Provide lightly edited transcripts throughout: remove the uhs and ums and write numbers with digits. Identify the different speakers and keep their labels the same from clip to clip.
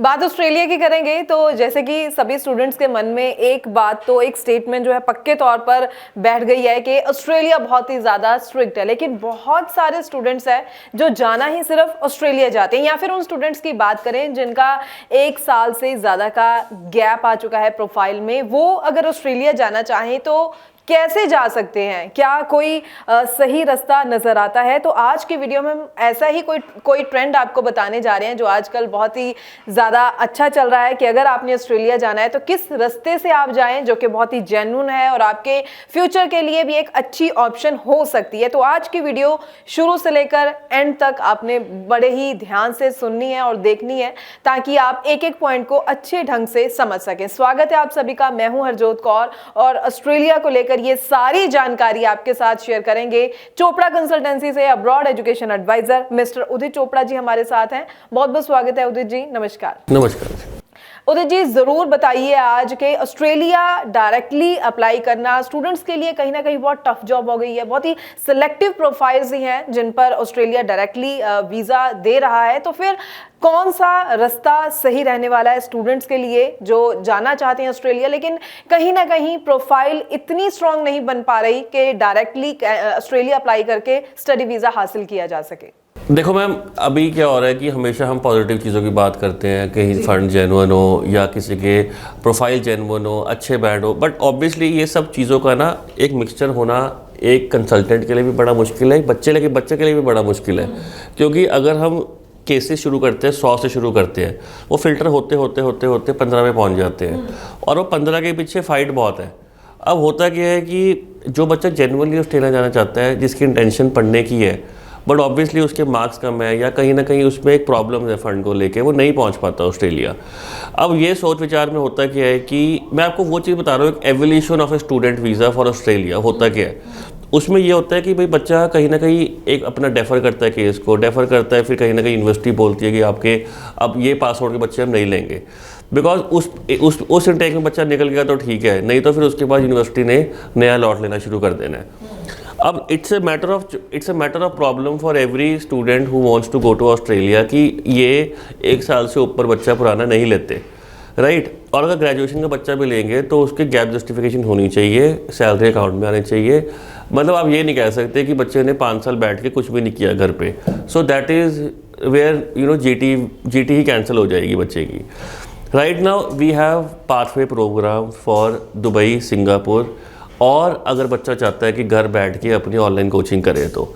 Speaker 1: बात ऑस्ट्रेलिया की करेंगे तो जैसे कि सभी स्टूडेंट्स के मन में एक बात तो एक स्टेटमेंट जो है पक्के तौर पर बैठ गई है कि ऑस्ट्रेलिया बहुत ही ज़्यादा स्ट्रिक्ट है। लेकिन बहुत सारे स्टूडेंट्स हैं जो जाना ही सिर्फ ऑस्ट्रेलिया चाहते हैं, या फिर उन स्टूडेंट्स की बात करें जिनका 1 साल से ज़्यादा का गैप आ चुका है प्रोफाइल में, वो अगर ऑस्ट्रेलिया जाना चाहें तो कैसे जा सकते हैं? क्या कोई सही रास्ता नजर आता है? तो आज की वीडियो में हम ऐसा ही कोई ट्रेंड आपको बताने जा रहे हैं जो आजकल बहुत ही ज़्यादा अच्छा चल रहा है कि अगर आपने ऑस्ट्रेलिया जाना है तो किस रास्ते से आप जाएं जो कि बहुत ही जेन्युइन है और आपके फ्यूचर के लिए भी एक अच्छी ऑप्शन हो सकती है। तो आज की वीडियो शुरू से लेकर एंड तक आपने बड़े ही ध्यान से सुननी है और देखनी है ताकि आप एक एक पॉइंट को अच्छे ढंग से समझ सकें। स्वागत है आप सभी का, मैं हूं हरजोत कौर और ऑस्ट्रेलिया को लेकर ये सारी जानकारी आपके साथ शेयर करेंगे चोपड़ा कंसल्टेंसी से अब्रॉड एजुकेशन एडवाइजर मिस्टर उदित चोपड़ा जी हमारे साथ हैं। बहुत बहुत स्वागत है उदित जी, नमस्कार।
Speaker 2: नमस्कार
Speaker 1: उदित जी, जरूर बताइए आज के ऑस्ट्रेलिया डायरेक्टली अप्लाई करना स्टूडेंट्स के लिए कहीं ना कहीं बहुत टफ जॉब हो गई है। बहुत ही सिलेक्टिव प्रोफाइल्स ही हैं जिन पर ऑस्ट्रेलिया डायरेक्टली वीजा दे रहा है। तो फिर कौन सा रास्ता सही रहने वाला है स्टूडेंट्स के लिए जो जाना चाहते हैं ऑस्ट्रेलिया, लेकिन कहीं ना कहीं प्रोफाइल इतनी स्ट्रांग नहीं बन पा रही कि डायरेक्टली ऑस्ट्रेलिया अप्लाई करके स्टडी वीजा हासिल किया जा सके?
Speaker 2: देखो मैम, अभी क्या हो रहा है कि हमेशा हम पॉजिटिव चीज़ों की बात करते हैं, कहीं फंड जेन्युइन हो या किसी के प्रोफाइल जेन्युइन हो, अच्छे बैंड हो, बट ऑब्वियसली ये सब चीज़ों का ना एक मिक्सचर होना एक कंसल्टेंट के लिए भी बड़ा मुश्किल है, एक बच्चे के लिए भी बड़ा मुश्किल है। क्योंकि अगर हम केसेस शुरू करते हैं 100 से शुरू करते हैं, वो फिल्टर होते होते होते होते 15 में पहुंच जाते हैं और वो 15 के पीछे फाइट बहुत है। अब होता क्या है कि जो बच्चा जेन्युइनली ऑस्ट्रेलिया जाना चाहता है, जिसकी इंटेंशन पढ़ने की है, बट ऑब्वियसली उसके मार्क्स कम है या कहीं ना कहीं उसमें एक प्रॉब्लम है फंड को लेके, वो नहीं पहुंच पाता ऑस्ट्रेलिया। अब ये सोच विचार में होता क्या है कि मैं आपको वो चीज़ बता रहा हूँ, एक evolution of a student visa for Australia होता क्या है। उसमें ये होता है कि भाई बच्चा कहीं ना कहीं एक अपना डेफर करता है, केस को डेफर करता है, फिर कहीं ना कहीं यूनिवर्सिटी बोलती है कि आपके अब ये पास आउट के बच्चे हम नहीं लेंगे, बिकॉज उस इंटेक में बच्चा निकल गया तो ठीक है, नहीं तो फिर उसके बाद यूनिवर्सिटी ने नया लॉट लेना शुरू कर देना है। अब it's a matter of problem for every student who wants to go to Australia कि ये 1 साल से ऊपर बच्चा पुराना नहीं लेते, राइट। और अगर ग्रेजुएशन का बच्चा भी लेंगे तो उसकी गैप जस्टिफिकेशन होनी चाहिए, सैलरी अकाउंट में आनी चाहिए। मतलब आप ये नहीं कह सकते कि बच्चे ने 5 साल बैठ के कुछ भी नहीं किया घर पे, so that is where GT ही कैंसिल हो जाएगी बच्चे की। Right now we have pathway program for Dubai, Singapore, और अगर बच्चा चाहता है कि घर बैठ के अपनी ऑनलाइन कोचिंग करे तो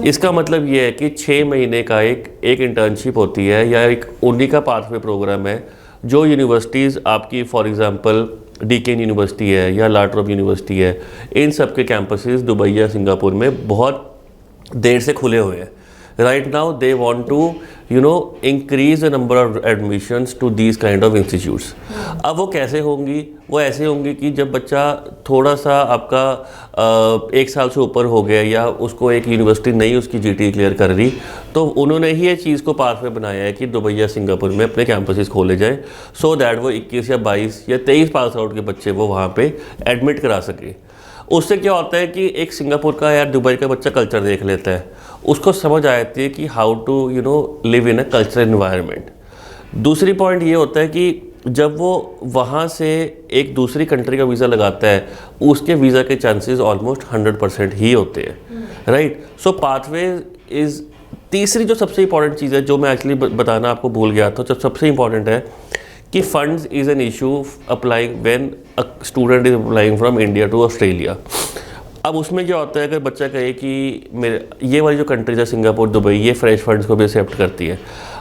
Speaker 2: इसका मतलब ये है कि 6 महीने का एक इंटर्नशिप होती है या एक उन्हीं का पाथवे प्रोग्राम है जो यूनिवर्सिटीज़ आपकी फॉर एग्जांपल डीकेन यूनिवर्सिटी है या ला ट्रोब यूनिवर्सिटी है, इन सब के कैंपसेस दुबई या सिंगापुर में बहुत देर से खुले हुए हैं। Right now they want to increase the number of admissions to these kind of institutes. अब वो कैसे होंगी? वो ऐसे होंगी कि जब बच्चा थोड़ा सा आपका 1 साल से ऊपर हो गया या उसको एक यूनिवर्सिटी नहीं उसकी जीटी क्लियर कर रही, तो उन्होंने ही ये चीज़ को पाथवे बनाया है कि दुबई या सिंगापुर में अपने कैंपसेस खोले जाए, सो दैट वो 21 या 22 या 23 पास आउट के बच्चे वो वहाँ पे एडमिट करा सके। उससे क्या होता है कि एक सिंगापुर का या दुबई का बच्चा कल्चर देख लेता है, उसको समझ आ जाती है कि how to live in a cultural environment. दूसरी पॉइंट ये होता है कि जब वो वहाँ से एक दूसरी कंट्री का वीज़ा लगाता है, उसके वीज़ा के चांसेस ऑलमोस्ट 100% ही होते हैं, राइट। सो पाथवे इज़ तीसरी जो सबसे इंपॉर्टेंट चीज़ है जो मैं एक्चुअली बताना आपको भूल गया था, जो सबसे इंपॉर्टेंट है कि funds is an issue applying when a student is applying from India to Australia. अब उसमें क्या होता है, अगर बच्चा कहे कि मेरे ये वाली जो कंट्रीज है सिंगापुर, दुबई, ये फ्रेश फंड्स को भी एक्सेप्ट करती है,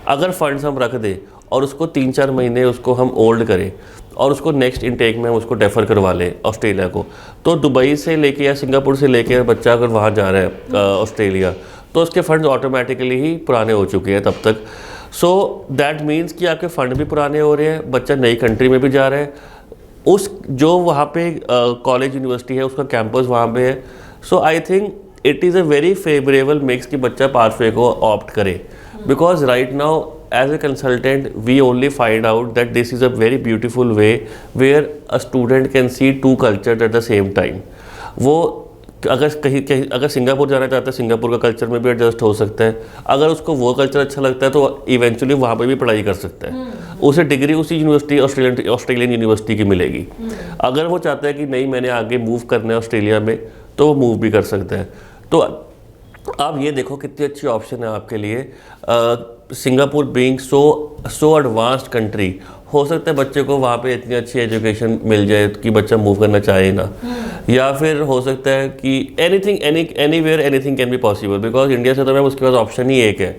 Speaker 2: अगर फंड्स हम रख दें और उसको 3-4 महीने उसको हम होल्ड करें और उसको नेक्स्ट इनटेक में हम उसको डेफर करवा लें ऑस्ट्रेलिया को, तो दुबई से लेके या सिंगापुर से लेके बच्चा अगर वहाँ जा रहा है ऑस्ट्रेलिया, तो उसके फंड्स ऑटोमेटिकली ही पुराने हो चुके हैं तब तक। सो दैट मीन्स कि आपके फ़ंड भी पुराने हो रहे हैं, बच्चा नई कंट्री में भी जा रहा है, उस जो वहाँ पे कॉलेज यूनिवर्सिटी है उसका कैंपस वहाँ पे है। So I think it is a very favourable mix कि बच्चा पाथवे को ऑप्ट करे, because right now as a consultant we only find out that this is a very beautiful way where a student can see 2 culture at the same time. वो अगर Singapore जाना चाहता है, Singapore का culture में भी adjust हो सकता है, अगर उसको वो कल्चर अच्छा लगता है तो इवेंचुअली वहाँ पे भी पढ़ाई कर सकता है। उसे डिग्री उसी यूनिवर्सिटी ऑस्ट्रेलियन यूनिवर्सिटी की मिलेगी। अगर वो चाहता है कि नहीं मैंने आगे मूव करना है ऑस्ट्रेलिया में, तो वो मूव भी कर सकता है। तो आप ये देखो कितनी अच्छी ऑप्शन है आपके लिए। Singapore being so advanced country, हो सकता है बच्चे को वहाँ पे इतनी अच्छी एजुकेशन मिल जाए कि बच्चा मूव करना चाहे ना, या फिर हो सकता है कि anywhere anything can be possible, because India से तो मैम उसके पास ऑप्शन ही एक है।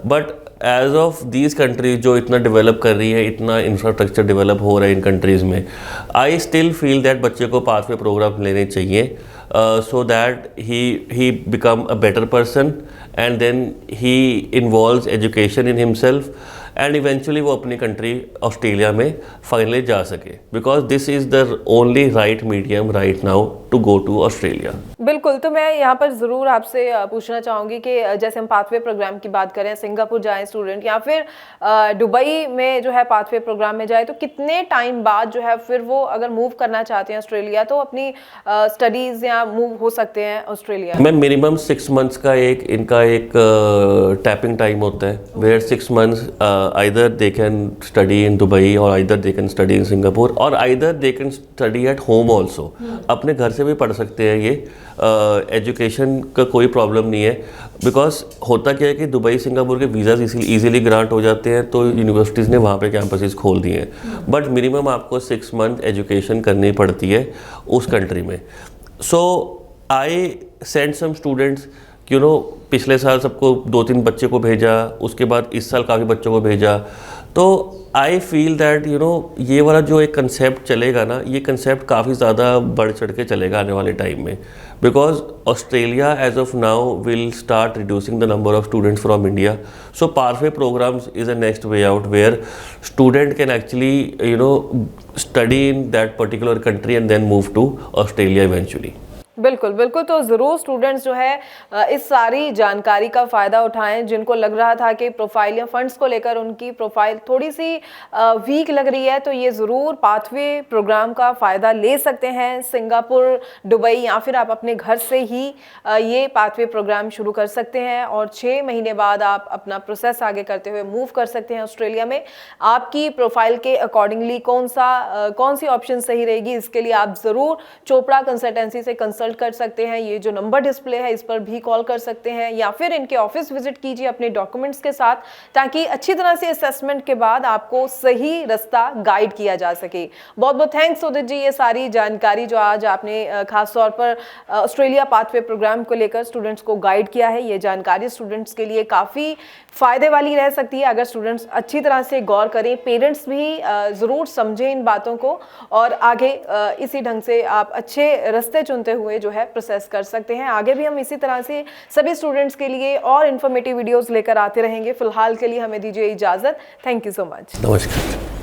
Speaker 2: But as of these countries जो इतना डेवलप कर रही है, इतना इंफ्रास्ट्रक्चर डेवलप हो रहा है इन कंट्रीज़ में, आई स्टिल फील दैट बच्चे को पाथवे प्रोग्राम लेने चाहिए, so that he become a better person and then he involves education in himself and eventually वो अपनी कंट्री ऑस्ट्रेलिया में फाइनली जा सके, because this is the only right medium right now to go to Australia.
Speaker 1: बिल्कुल, तो मैं यहाँ पर ज़रूर आपसे पूछना चाहूँगी कि जैसे हम पाथवे प्रोग्राम की बात करें, सिंगापुर जाए स्टूडेंट या फिर दुबई में जो है पाथवे प्रोग्राम में जाए, तो कितने टाइम बाद जो है फिर वो अगर मूव करना चाहते हैं ऑस्ट्रेलिया तो अपनी स्टडीज़ या मूव हो सकते हैं ऑस्ट्रेलिया?
Speaker 2: मैम मिनिमम 6 मंथ्स का इनका एक टैपिंग टाइम होता है, where 6 months either they can study in Dubai or either they can study in Singapore or either they can study at home also। अपने घर से भी पढ़ सकते हैं ये, एजुकेशन का कोई प्रॉब्लम नहीं है। बिकॉज होता क्या है कि दुबई सिंगापुर के वीज़ाज इजीली ग्रांट हो जाते हैं, तो यूनिवर्सिटीज़ ने वहाँ पे कैंपसेस खोल दिए हैं, बट मिनिमम आपको 6 मंथ एजुकेशन करनी पड़ती है उस कंट्री में। So I send some students, you know, पिछले साल सबको 2-3 बच्चे को भेजा, उसके बाद इस साल काफ़ी बच्चों को भेजा। तो I feel that you know ये वाला जो एक कंसेप्ट चलेगा ना, ये कंसेप्ट काफ़ी ज़्यादा बढ़ चढ़ के चलेगा आने वाले टाइम में, because Australia as of now will start reducing the number of students from India. So pathway programmes is a next way out where student can actually you know study in that particular country and then move to Australia eventually.
Speaker 1: बिल्कुल बिल्कुल, तो ज़रूर students जो है इस सारी जानकारी का फ़ायदा उठाएं। जिनको लग रहा था कि प्रोफाइल या फंड्स को लेकर उनकी प्रोफाइल थोड़ी सी वीक लग रही है, तो ये ज़रूर पाथवे प्रोग्राम का फ़ायदा ले सकते हैं। सिंगापुर, दुबई या फिर आप अपने घर से ही ये पाथवे प्रोग्राम शुरू कर सकते हैं और 6 महीने बाद आप अपना प्रोसेस आगे करते हुए मूव कर सकते हैं ऑस्ट्रेलिया में। आपकी प्रोफाइल के अकॉर्डिंगली कौन सी ऑप्शन सही रहेगी, इसके लिए आप ज़रूर चोपड़ा कंसल्टेंसी से कंसल्ट कर सकते हैं। ये जो नंबर डिस्प्ले है इस पर भी कॉल कर सकते हैं या फिर इनके ऑफिस विजिट कीजिए अपने डॉक्यूमेंट्स के साथ, ताकि अच्छी तरह से असेसमेंट के बाद आपको सही रास्ता गाइड किया जा सके। बहुत बहुत थैंक्स उदित जी, ये सारी जानकारी जो आज आपने खास तौर पर ऑस्ट्रेलिया पाथवे प्रोग्राम को लेकर स्टूडेंट्स को गाइड किया है। ये जानकारी स्टूडेंट्स के लिए काफ़ी फ़ायदे वाली रह सकती है अगर स्टूडेंट्स अच्छी तरह से गौर करें, पेरेंट्स भी ज़रूर समझें इन बातों को और आगे इसी ढंग से आप अच्छे रास्ते चुनते हुए जो है प्रोसेस कर सकते हैं। आगे भी हम इसी तरह से सभी स्टूडेंट्स के लिए और इन्फॉर्मेटिव वीडियोस लेकर आते रहेंगे। फिलहाल के लिए हमें दीजिए इजाज़त। Thank you so much.
Speaker 2: नमस्कार।